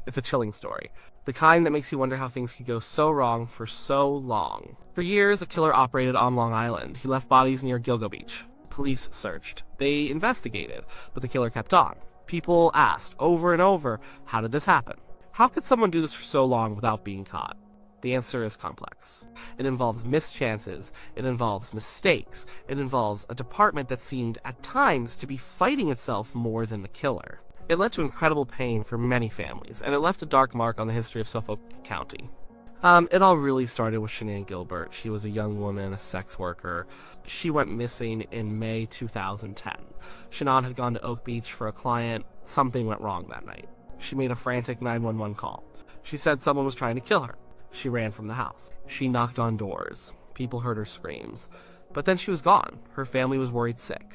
It's a chilling story. The kind that makes you wonder how things could go so wrong for so long. For years, a killer operated on Long Island. He left bodies near Gilgo Beach. Police searched. They investigated, but the killer kept on. People asked over and over, how did this happen? How could someone do this for so long without being caught? The answer is complex. It involves mischances, it involves mistakes, it involves a department that seemed at times to be fighting itself more than the killer. It led to incredible pain for many families, and it left a dark mark on the history of Suffolk County. It all really started with Shannan Gilbert. She was a young woman, a sex worker. She went missing in May 2010. Shannan had gone to Oak Beach for a client. Something went wrong that night. She made a frantic 911 call. She said someone was trying to kill her. She ran from the house. She knocked on doors. People heard her screams. But then she was gone. Her family was worried sick.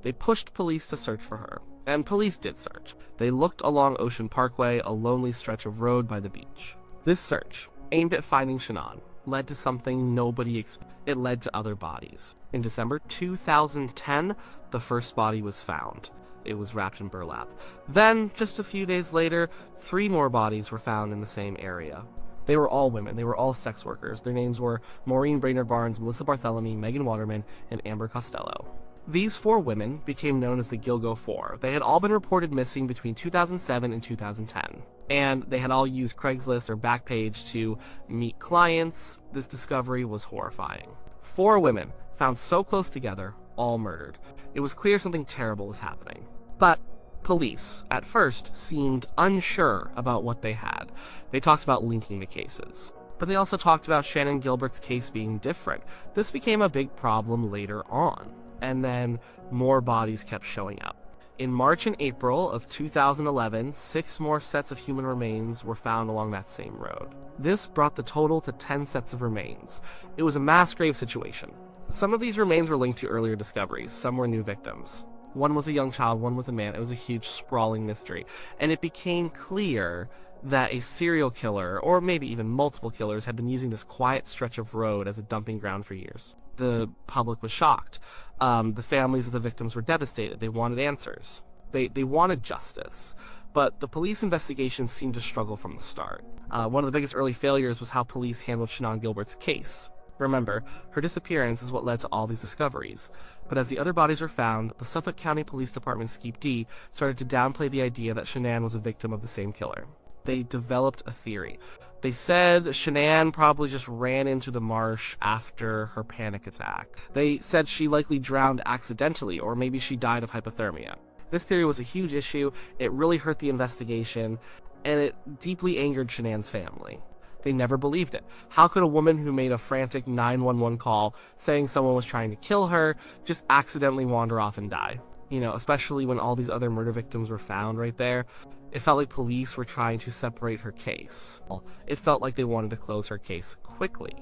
They pushed police to search for her, and police did search. They looked along Ocean Parkway, a lonely stretch of road by the beach. This search, aimed at finding Shannan, led to something nobody expected. It led to other bodies. In December 2010, the first body was found. It was wrapped in burlap. Then, just a few days later, 3 more bodies were found in the same area. They were all women. They were all sex workers. Their names were Maureen Brainerd Barnes, Melissa Barthélemy, Megan Waterman, and Amber Costello. These 4 women became known as the Gilgo Four. They had all been reported missing between 2007 and 2010. And they had all used Craigslist or Backpage to meet clients. This discovery was horrifying. 4 women, found so close together, all murdered. It was clear something terrible was happening. But police, at first, seemed unsure about what they had. They talked about linking the cases. But they also talked about Shannan Gilbert's case being different. This became a big problem later on. And then more bodies kept showing up. In March and April of 2011, 6 more sets of human remains were found along that same road. This brought the total to 10 sets of remains. It was a mass grave situation. Some of these remains were linked to earlier discoveries, some were new victims. One was a young child, one was a man. It was a huge, sprawling mystery. And it became clear that a serial killer, or maybe even multiple killers, had been using this quiet stretch of road as a dumping ground for years. The public was shocked. The families of the victims were devastated. They wanted answers. They wanted justice. But the police investigation seemed to struggle from the start. One of the biggest early failures was how police handled Shannan Gilbert's case. Remember, her disappearance is what led to all these discoveries. But as the other bodies were found, the Suffolk County Police Department's Skeep D started to downplay the idea that Shannan was a victim of the same killer. They developed a theory. They said Shannan probably just ran into the marsh after her panic attack. They said she likely drowned accidentally, or maybe she died of hypothermia. This theory was a huge issue, it really hurt the investigation, and it deeply angered Shannan's family. They never believed it. How could a woman who made a frantic 911 call saying someone was trying to kill her just accidentally wander off and die? You know, especially when all these other murder victims were found right there. It felt like police were trying to separate her case. It felt like they wanted to close her case quickly.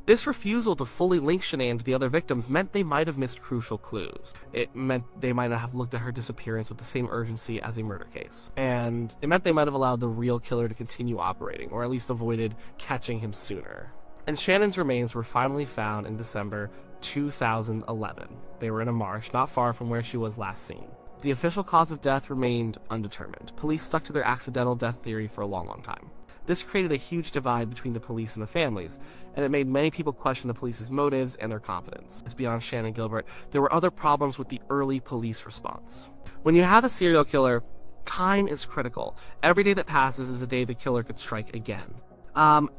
This refusal to fully link Shannan to the other victims meant they might have missed crucial clues. It meant they might not have looked at her disappearance with the same urgency as a murder case. And it meant they might have allowed the real killer to continue operating, or at least avoided catching him sooner. And Shannan's remains were finally found in December 2011. They were in a marsh not far from where she was last seen. The official cause of death remained undetermined. Police stuck to their accidental death theory for a long time. This created a huge divide between the police and the families, and it made many people question the police's motives and their competence. Beyond Shannan Gilbert, there were other problems with the early police response. When you have a serial killer, time is critical. Every day that passes is a day the killer could strike again.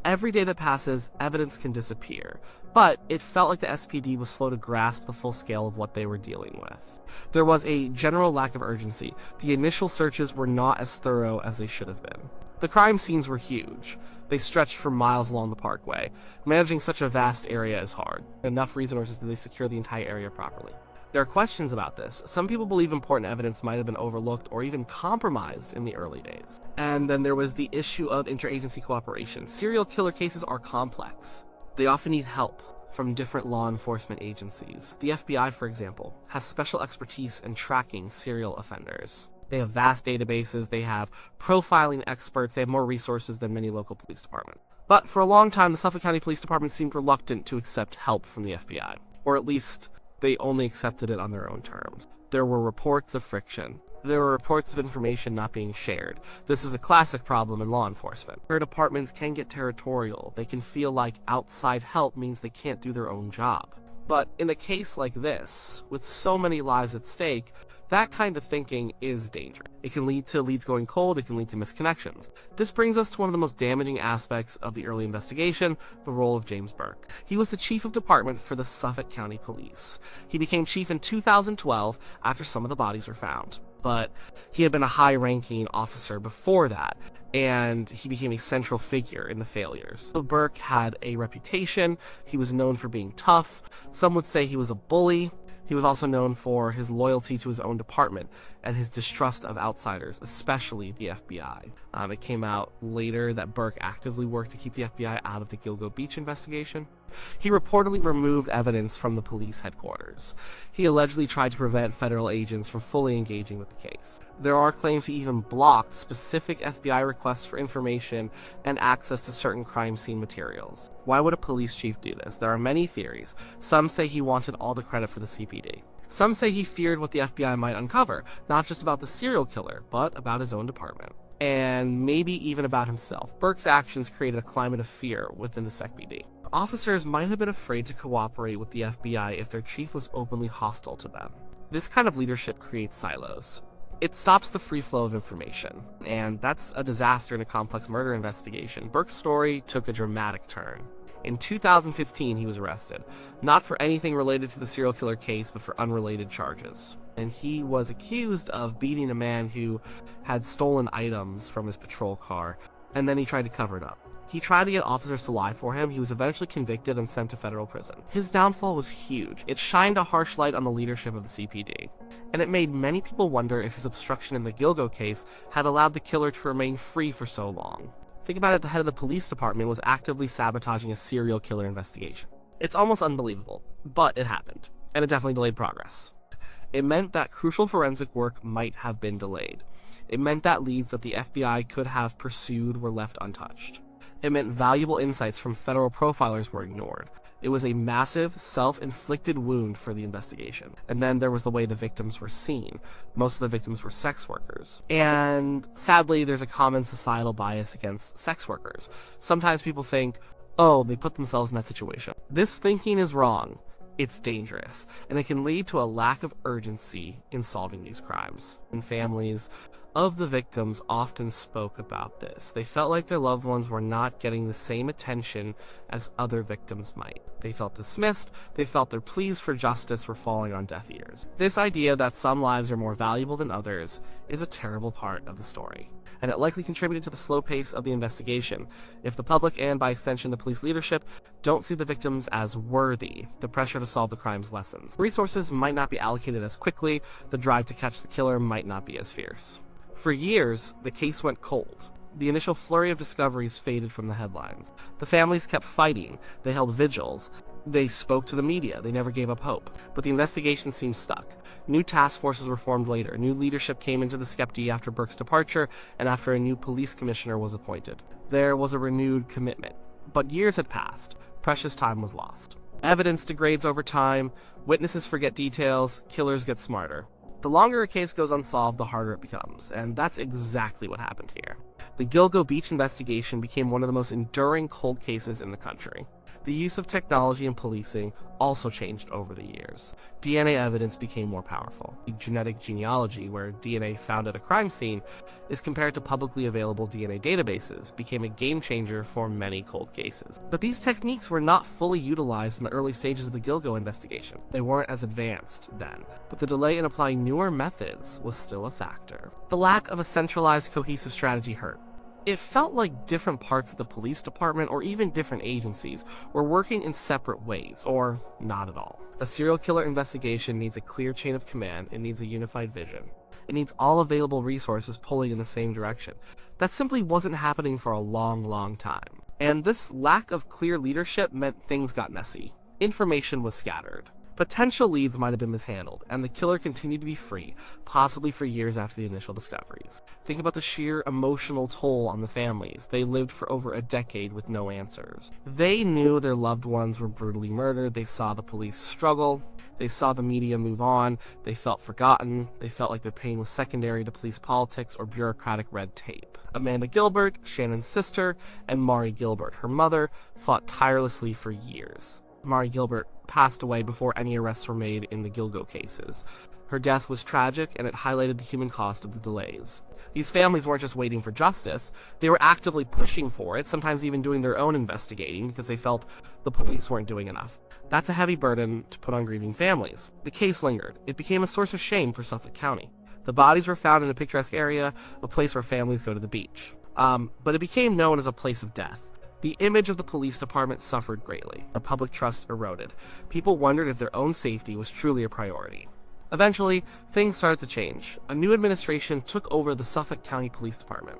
Every day that passes, evidence can disappear. But it felt like the SPD was slow to grasp the full scale of what they were dealing with. There was a general lack of urgency. The initial searches were not as thorough as they should have been. The crime scenes were huge. They stretched for miles along the parkway. Managing such a vast area is hard. Enough resources did they secure the entire area properly. There are questions about this. Some people believe important evidence might have been overlooked or even compromised in the early days. And then there was the issue of interagency cooperation. Serial killer cases are complex. They often need help from different law enforcement agencies. The FBI, for example, has special expertise in tracking serial offenders. They have vast databases, they have profiling experts, they have more resources than many local police departments. But for a long time, the Suffolk County Police Department seemed reluctant to accept help from the FBI, or at least they only accepted it on their own terms. There were reports of friction. There were reports of information not being shared. This is a classic problem in law enforcement. Where departments can get territorial, they can feel like outside help means they can't do their own job. But in a case like this, with so many lives at stake, that kind of thinking is dangerous. It can lead to leads going cold, it can lead to misconnections. This brings us to one of the most damaging aspects of the early investigation, the role of James Burke. He was the chief of department for the Suffolk County Police. He became chief in 2012 after some of the bodies were found. But he had been a high-ranking officer before that, and he became a central figure in the failures. So Burke had a reputation. He was known for being tough. Some would say he was a bully. He was also known for his loyalty to his own department and his distrust of outsiders, especially the FBI. It came out later that Burke actively worked to keep the FBI out of the Gilgo Beach investigation. He reportedly removed evidence from the police headquarters. He allegedly tried to prevent federal agents from fully engaging with the case. There are claims he even blocked specific FBI requests for information and access to certain crime scene materials. Why would a police chief do this? There are many theories. Some say he wanted all the credit for the CPD. Some say he feared what the FBI might uncover, not just about the serial killer, but about his own department. And maybe even about himself. Burke's actions created a climate of fear within the SecPD. Officers might have been afraid to cooperate with the FBI if their chief was openly hostile to them. This kind of leadership creates silos. It stops the free flow of information, and that's a disaster in a complex murder investigation. Burke's story took a dramatic turn. In 2015, he was arrested, not for anything related to the serial killer case, but for unrelated charges. And he was accused of beating a man who had stolen items from his patrol car, and then he tried to cover it up. He tried to get officers to lie for him. He was eventually convicted and sent to federal prison. His downfall was huge. It shined a harsh light on the leadership of the CPD, and it made many people wonder if his obstruction in the Gilgo case had allowed the killer to remain free for so long. Think about it, the head of the police department was actively sabotaging a serial killer investigation. It's almost unbelievable, but it happened, and it definitely delayed progress. It meant that crucial forensic work might have been delayed. It meant that leads that the FBI could have pursued were left untouched. It meant valuable insights from federal profilers were ignored. It was a massive, self-inflicted wound for the investigation. And then there was the way the victims were seen. Most of the victims were sex workers. And sadly, there's a common societal bias against sex workers. Sometimes people think, oh, they put themselves in that situation. This thinking is wrong. It's dangerous, and it can lead to a lack of urgency in solving these crimes. And families of the victims often spoke about this. They felt like their loved ones were not getting the same attention as other victims might. They felt dismissed. They felt their pleas for justice were falling on deaf ears. This idea that some lives are more valuable than others is a terrible part of the story, and it likely contributed to the slow pace of the investigation. If the public, and by extension the police leadership, don't see the victims as worthy, the pressure to solve the crimes lessens. Resources might not be allocated as quickly, the drive to catch the killer might not be as fierce. For years, the case went cold. The initial flurry of discoveries faded from the headlines. The families kept fighting. They held vigils. They spoke to the media. They never gave up hope. But the investigation seemed stuck. New task forces were formed later. New leadership came into the SecPD after Burke's departure and after a new police commissioner was appointed. There was a renewed commitment. But years had passed. Precious time was lost. Evidence degrades over time. Witnesses forget details. Killers get smarter. The longer a case goes unsolved, the harder it becomes, and that's exactly what happened here. The Gilgo Beach investigation became one of the most enduring cold cases in the country. The use of technology in policing also changed over the years. DNA evidence became more powerful. Genetic genealogy, where DNA found at a crime scene is compared to publicly available DNA databases, became a game changer for many cold cases. But these techniques were not fully utilized in the early stages of the Gilgo investigation. They weren't as advanced then, but the delay in applying newer methods was still a factor. The lack of a centralized, cohesive strategy hurt. It felt like different parts of the police department, or even different agencies, were working in separate ways, or not at all. A serial killer investigation needs a clear chain of command. It needs a unified vision. It needs all available resources pulling in the same direction. That simply wasn't happening for a long time. And this lack of clear leadership meant things got messy. Information was scattered. Potential leads might have been mishandled, and the killer continued to be free, possibly for years after the initial discoveries. Think about the sheer emotional toll on the families. They lived for over a decade with no answers. They knew their loved ones were brutally murdered. They saw the police struggle. They saw the media move on, they felt forgotten, they felt like their pain was secondary to police politics or bureaucratic red tape. Amanda Gilbert, Shannan's sister, and Mari Gilbert, her mother, fought tirelessly for years. Mari Gilbert passed away before any arrests were made in the Gilgo cases. Her death was tragic, and it highlighted the human cost of the delays. These families weren't just waiting for justice, they were actively pushing for it, sometimes even doing their own investigating because they felt the police weren't doing enough. That's a heavy burden to put on grieving families. The case lingered. It became a source of shame for Suffolk County. The bodies were found in a picturesque area, a place where families go to the beach. But it became known as a place of death. The image of the police department suffered greatly. Our public trust eroded. People wondered if their own safety was truly a priority. Eventually, things started to change. A new administration took over the Suffolk County Police Department.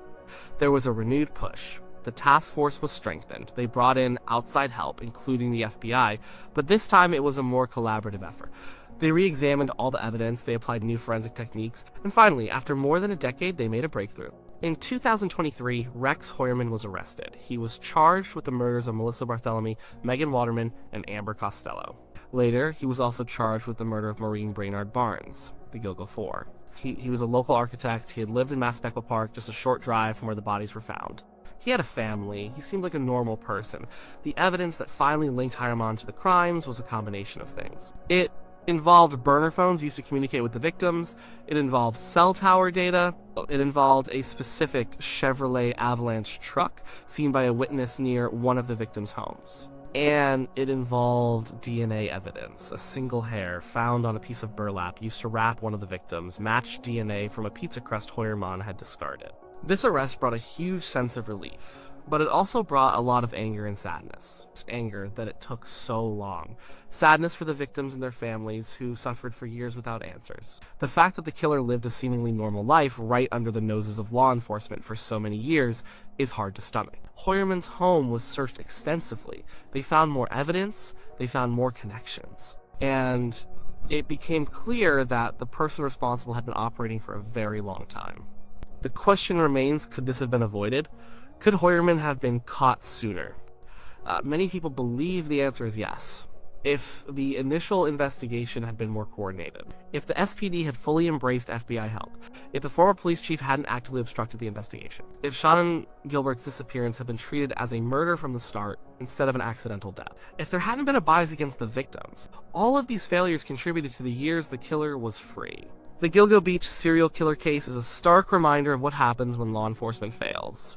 There was a renewed push. The task force was strengthened. They brought in outside help, including the FBI, but this time it was a more collaborative effort. They re-examined all the evidence, they applied new forensic techniques, and finally, after more than a decade, they made a breakthrough. In 2023, Rex Hoyerman was arrested. He was charged with the murders of Melissa Barthelemy, Megan Waterman, and Amber Costello. Later, he was also charged with the murder of Maureen Brainard Barnes, the Gilgo Four. He was a local architect. He had lived in Massapequa Park, just a short drive from where the bodies were found. He had a family. He seemed like a normal person. The evidence that finally linked Hoyerman to the crimes was a combination of things. It involved burner phones used to communicate with the victims. It involved cell tower data. It involved a specific Chevrolet Avalanche truck seen by a witness near one of the victims' homes. And it involved DNA evidence. A single hair found on a piece of burlap used to wrap one of the victims matched DNA from a pizza crust Hoyerman had discarded. This arrest brought a huge sense of relief, but it also brought a lot of anger and sadness. Anger that it took so long. Sadness for the victims and their families who suffered for years without answers. The fact that the killer lived a seemingly normal life right under the noses of law enforcement for so many years is hard to stomach. Hoyerman's home was searched extensively. They found more evidence, they found more connections. And it became clear that the person responsible had been operating for a very long time. The question remains, could this have been avoided? Could Hoyerman have been caught sooner? Many people believe the answer is yes. If the initial investigation had been more coordinated, if the SPD had fully embraced FBI help, if the former police chief hadn't actively obstructed the investigation, if Shannan Gilbert's disappearance had been treated as a murder from the start instead of an accidental death, if there hadn't been a bias against the victims, all of these failures contributed to the years the killer was free. The Gilgo Beach serial killer case is a stark reminder of what happens when law enforcement fails.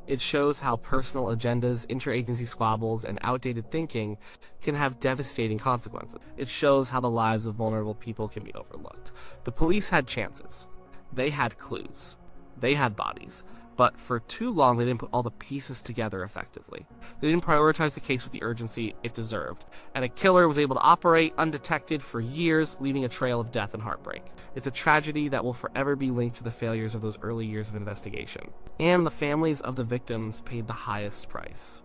It shows how personal agendas, interagency squabbles, and outdated thinking can have devastating consequences. It shows how the lives of vulnerable people can be overlooked. The police had chances. They had clues. They had bodies. But for too long, they didn't put all the pieces together effectively. They didn't prioritize the case with the urgency it deserved. And a killer was able to operate undetected for years, leaving a trail of death and heartbreak. It's a tragedy that will forever be linked to the failures of those early years of investigation. And the families of the victims paid the highest price.